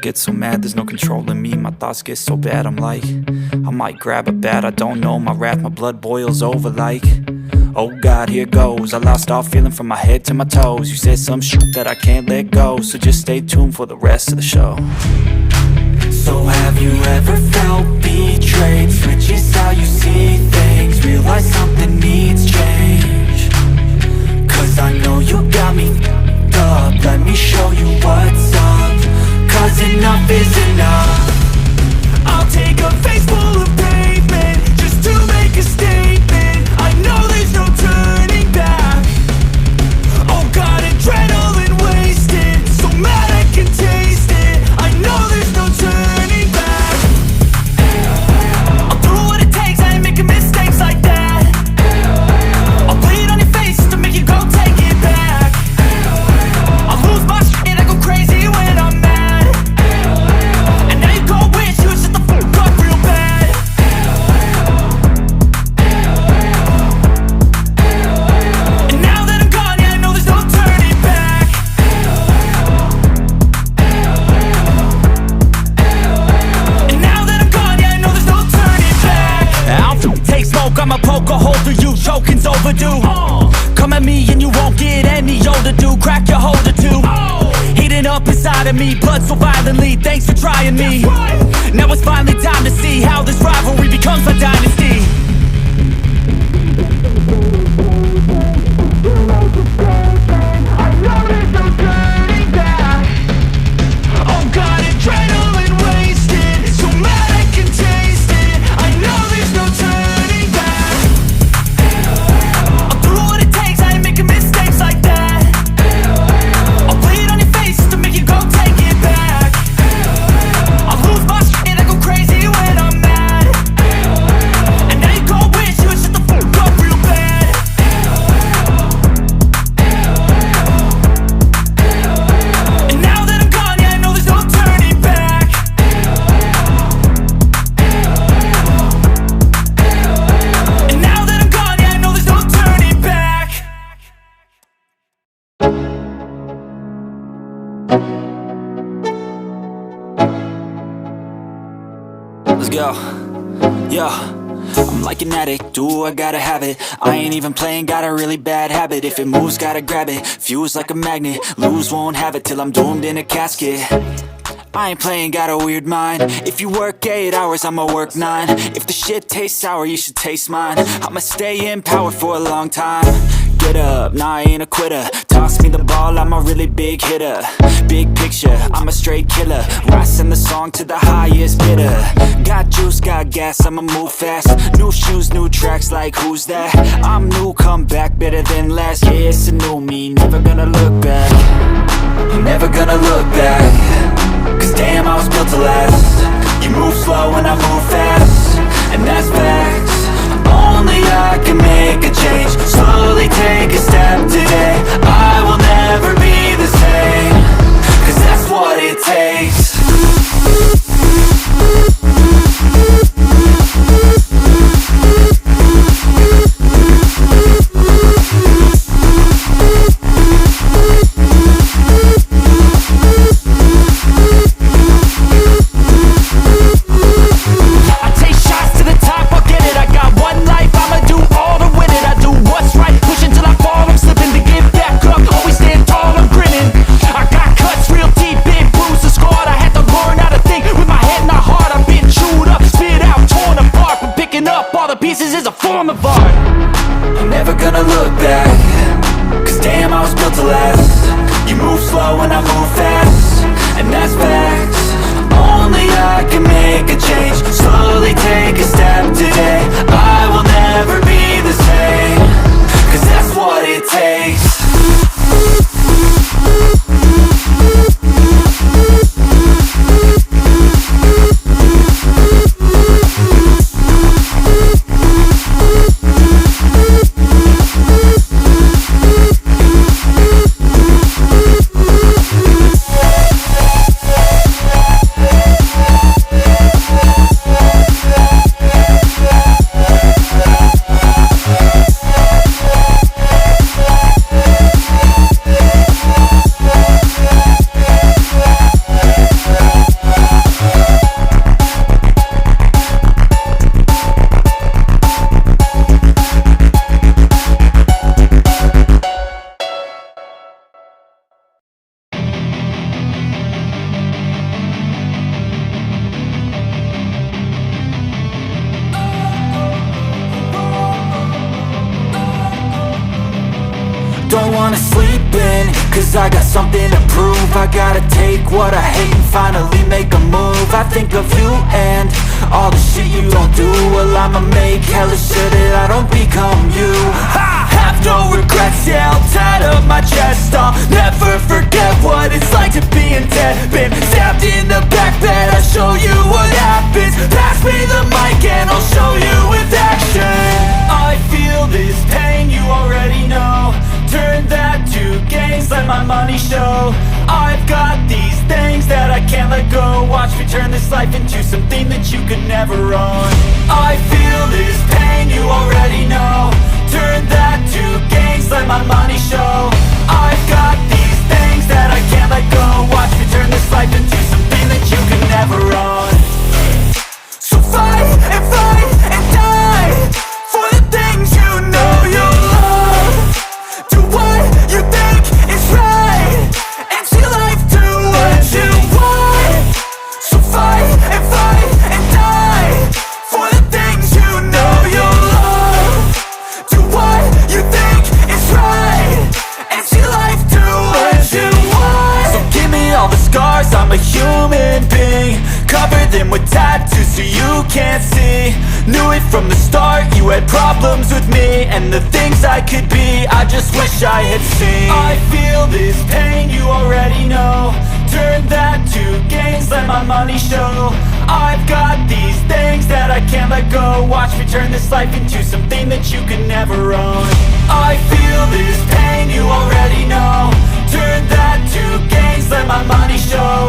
get so mad, there's no controlling me. My thoughts get so bad, I'm like, I might grab a bat, I don't know. My wrath, my blood boils over like, oh God, here goes. I lost all feeling from my head to my toes. You said some shit that I can't let go, so just stay tuned for the rest of the show. So have you ever felt betrayed? Switches how you see things, realize something needs change. Cause I know you got me f***ed up. Let me show you what's up, cause enough is enough. I'll take a face full of pavement just to make a statement. I know there's no turning back. Oh God, adrenaline wasted, so mad I can taste it. I know there's no turning back. I'll do what it takes, I ain't making mistakes like that. I'll bleed on your face just to make you go take it back. I'll lose my shit, I go crazy when I'm mad. And now you go wish you would shut the fuck up real bad. And now that I'm gone, yeah, I know there's no turning back. And now that I'm gone, yeah, I know there's no turning back. I'll take smoke, I'ma poke a hole through you, choking's overdue. Come at me and you won't get any older, dude. Crack your holder too. Heating up inside of me, blood so violently. Thanks for trying me. Now it's finally time to see how this rivalry becomes my dynasty. I know there's no turning back. Oh God, adrenaline wasted, so mad I can taste it. I know there's no turning back. I'll do what it takes, I ain't making mistakes like that. I'll bleed on your face just to make you go take it back. I'll lose my shit, I go crazy when I'm mad. And now you go wish you would shut the fuck up real bad. And now that I'm gone, yeah, I know there's no turning back. And now that I'm gone, yeah, I know there's no turning back. Let's go. Yeah, I'm like an addict, do I gotta have it. I ain't even playing, got a really bad habit. If it moves, gotta grab it, fuse like a magnet. Lose, won't have it till I'm doomed in a casket. I ain't playing, got a weird mind. If you work 8 hours, I'ma work 9. If the shit tastes sour, you should taste mine. I'ma stay in power for a long time. Get up, nah, I ain't a quitter. Toss me the ball, I'm a really big hitter. Big picture, I'm a straight killer. Rising the song to the highest bidder. Got juice, got gas, I'ma move fast. New shoes, new tracks, like who's that? I'm new, come back, better than last. Yeah, it's a new me, never gonna look back. I'm never gonna look back. Cause damn, I was built to last. You move slow and I move fast, and that's facts. Only I can make a change. Slowly take a step today. I will never be the same, cause that's what it takes. Pieces is a form of art. I'm never gonna look back. Cause damn, I was built to last. You move slow and I move fast, and that's facts. Only I can make a change. Slowly take a step today. I will never be the same, cause that's what it takes. wanna sleep in, cause I got something to prove. I gotta take what I hate and finally make a move. I think of you and all the shit you don't do. Well, I'ma make hella sure that I don't become you. I have no regrets, yeah, I'll tie up my chest. I'll never forget what it's like to be in debt. Been stabbed in the back bed, I'll show you what happens. Pass me the mic and I'll show you with action. I feel this pain, you already know. Turn that to gains, let my money show. I've got these things that I can't let go. Watch me turn this life into something that you could never own. I feel this pain, you already know. Turn that to gains, let my money show. I've got these things that I can't let go. Watch me turn this life into something that you could never own. So fight and die for the things you know you love. Do what you think is right and see life do what you want. So fight and die for the things you know you love. Do what you think is right and see life do what you want. So give me all the scars, I'm a human being. Cover them with tattoos so you can't see. Knew it from the start, you had problems with me and the things I could be, I just wish I had seen. I feel this pain, you already know. Turn that to gains, let my money show. I've got these things that I can't let go. Watch me turn this life into something that you could never own. I feel this pain, you already know. Turn that to gains, let my money show.